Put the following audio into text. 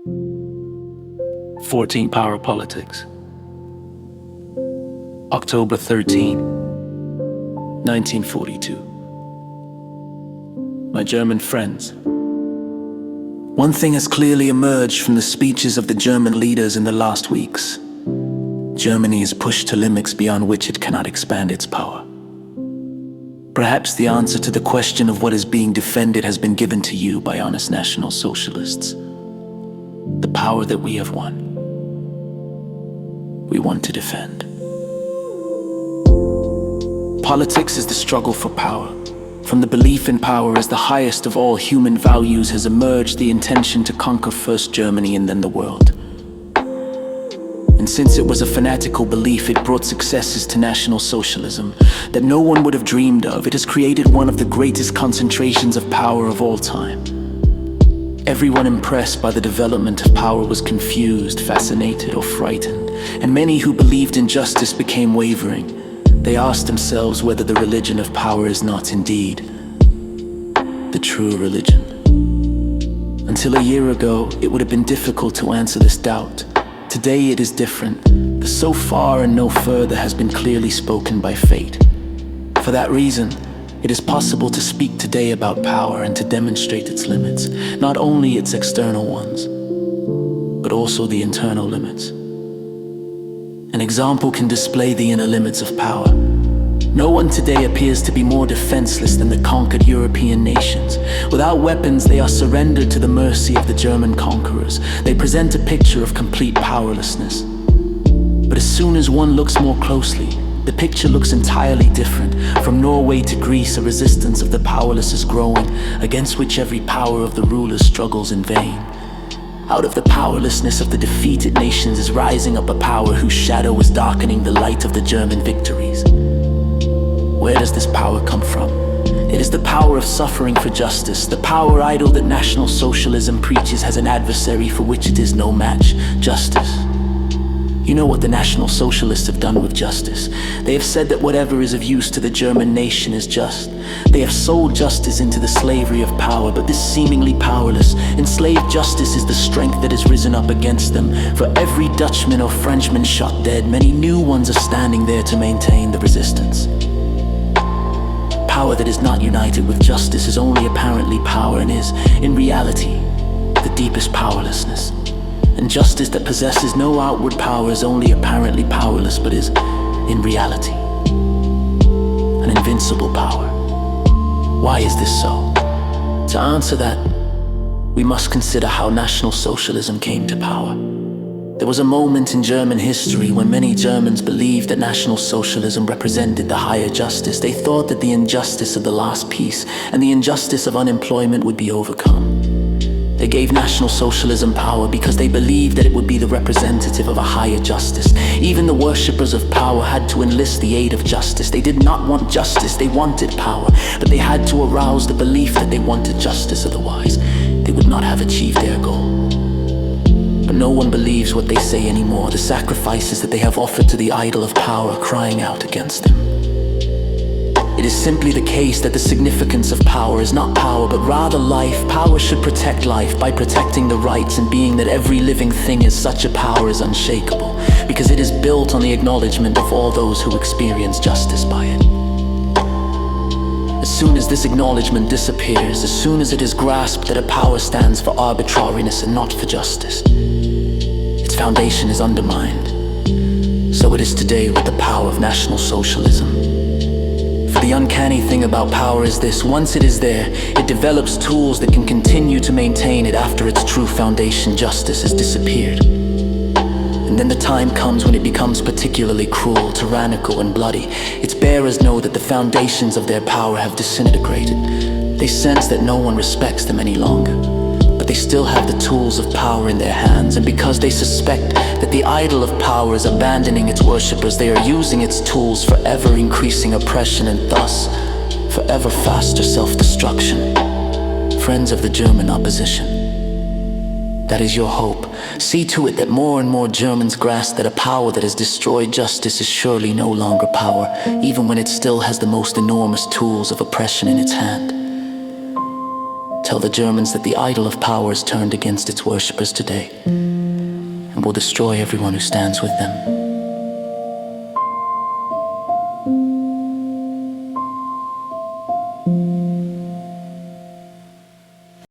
14 Power Politics. October 13, 1942. My German friends, one thing has clearly emerged from the speeches of the German leaders in the last weeks. Germany is pushed to limits beyond which it cannot expand its power. Perhaps the answer to the question of what is being defended has been given to you by honest National Socialists. The power that we have won, we want to defend. Politics is the struggle for power. From the belief in power as the highest of all human values has emerged the intention to conquer first Germany and then the world. And since it was a fanatical belief, it brought successes to National Socialism that no one would have dreamed of. It has created one of the greatest concentrations of power of all time. Everyone impressed by the development of power was confused, fascinated, or frightened, and many who believed in justice became wavering. They asked themselves whether the religion of power is not indeed the true religion. Until a year ago, it would have been difficult to answer this doubt. Today it is different. The so far and no further has been clearly spoken by fate. For that reason, it is possible to speak today about power and to demonstrate its limits, not only its external ones, but also the internal limits. An example can display the inner limits of power. No one today appears to be more defenseless than the conquered European nations. Without weapons, they are surrendered to the mercy of the German conquerors. They present a picture of complete powerlessness. But as soon as one looks more closely, the picture looks entirely different. From Norway to Greece, a resistance of the powerless is growing, against which every power of the rulers struggles in vain. Out of the powerlessness of the defeated nations is rising up a power whose shadow is darkening the light of the German victories. Where does this power come from? It is the power of suffering for justice, the power idol that National Socialism preaches has an adversary for which it is no match: justice. You know what the National Socialists have done with justice. They have said that whatever is of use to the German nation is just. They have sold justice into the slavery of power, but this seemingly powerless, enslaved justice is the strength that has risen up against them. For every Dutchman or Frenchman shot dead, many new ones are standing there to maintain the resistance. Power that is not united with justice is only apparently power and is, in reality, the deepest powerlessness. And justice that possesses no outward power is only apparently powerless, but is, in reality, an invincible power. Why is this so? To answer that, we must consider how National Socialism came to power. There was a moment in German history when many Germans believed that National Socialism represented the higher justice. They thought that the injustice of the last peace and the injustice of unemployment would be overcome. They gave National Socialism power because they believed that it would be the representative of a higher justice. Even the worshippers of power had to enlist the aid of justice. They did not want justice, they wanted power, but they had to arouse the belief that they wanted justice, otherwise they would not have achieved their goal. But no one believes what they say anymore, the sacrifices that they have offered to the idol of power crying out against them. It is simply the case that the significance of power is not power, but rather life. Power should protect life by protecting the rights, and being that every living thing is such a power is unshakable, because it is built on the acknowledgement of all those who experience justice by it. As soon as this acknowledgement disappears, as soon as it is grasped that a power stands for arbitrariness and not for justice, its foundation is undermined. So it is today with the power of National Socialism. For the uncanny thing about power is this: once it is there, it develops tools that can continue to maintain it after its true foundation, justice, has disappeared. And then the time comes when it becomes particularly cruel, tyrannical, and bloody. Its bearers know that the foundations of their power have disintegrated. They sense that no one respects them any longer, but they still have the tools of power in their hands. And because they suspect that the idol of power is abandoning its worshippers, they are using its tools for ever increasing oppression and thus for ever faster self-destruction. Friends of the German opposition, that is your hope. See to it that more and more Germans grasp that a power that has destroyed justice is surely no longer power, even when it still has the most enormous tools of oppression in its hand. tell the Germans that the idol of power is turned against its worshippers today and will destroy everyone who stands with them.